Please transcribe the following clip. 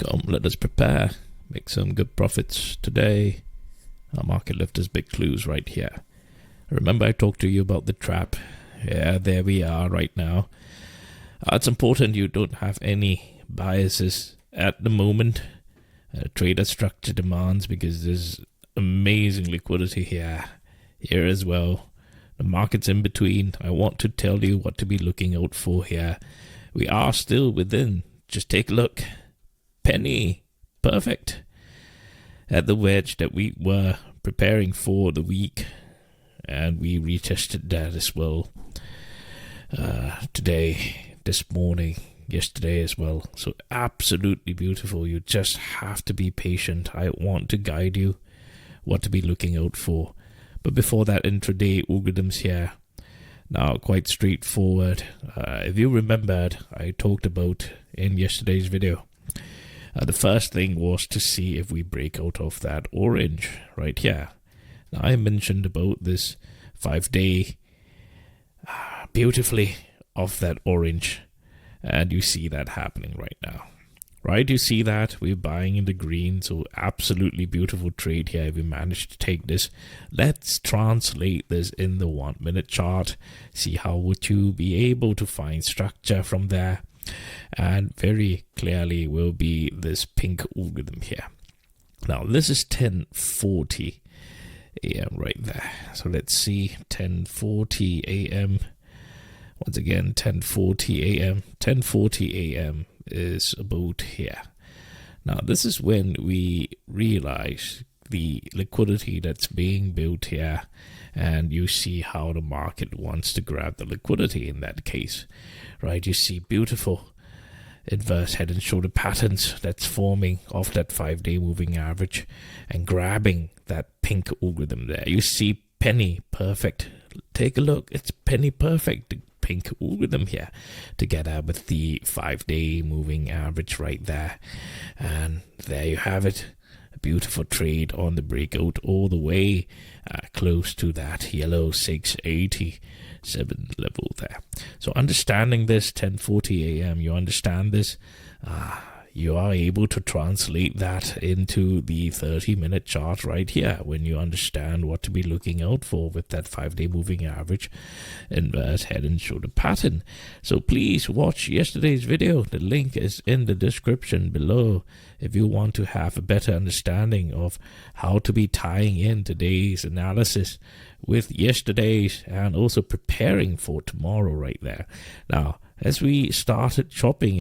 Come, let us prepare. Make some good profits today. Our market left us big clues right here. Remember I talked to you about the trap. Yeah, there we are right now. It's important you don't have any biases at the moment. Trader structure demands, because there's amazing liquidity here as well. The market's in between. I want to tell you what to be looking out for here. We are still within. Just take a look. Penny. Perfect. At the wedge that we were preparing for the week. And we retested that as well. Today, this morning, yesterday as well. So absolutely beautiful. You just have to be patient. I want to guide you what to be looking out for. But before that, intraday algorithms here. Now, quite straightforward. If you remembered, I talked about in yesterday's video. The first thing was to see if we break out of that orange right here. Now, I mentioned about this 5-day beautifully off that orange. And you see that happening right now. Right, you see that we're buying in the green, so absolutely beautiful trade here if we manage to take this. Let's translate this in the 1-minute chart, see how would you be able to find structure from there. And very clearly will be this pink algorithm here. Now this is 10:40 a.m. right there. So let's see, 10:40 a.m. Once again, 10:40 a.m. 10:40 a.m. is about here. Now this is when we realize the liquidity that's being built here, and you see how the market wants to grab the liquidity in that case, right? You see beautiful inverse head and shoulder patterns that's forming off that 5-day moving average and grabbing that pink algorithm there. You see penny perfect. Take a look, it's penny perfect. Pink algorithm here together with the 5-day moving average right there, and there you have it. A beautiful trade on the breakout all the way close to that yellow 687 level there. So understanding this 10:40 a.m. you understand this, you are able to translate that into the 30-minute chart right here when you understand what to be looking out for with that 5-day moving average inverse head and shoulder pattern. So please watch yesterday's video. The link is in the description below if you want to have a better understanding of how to be tying in today's analysis with yesterday's and also preparing for tomorrow right there. Now, as we started shopping